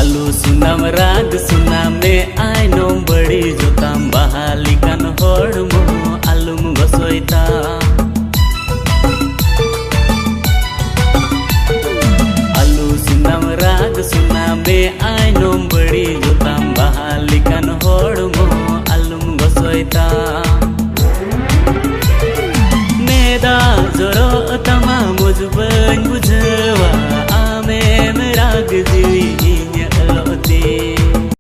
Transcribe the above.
आलू सुनाम राग सुनामे आइनो बड़ी जोताम बहाली कान होड़मो आलूम गसोइता आलू सुनाम राग सुनामे आइनो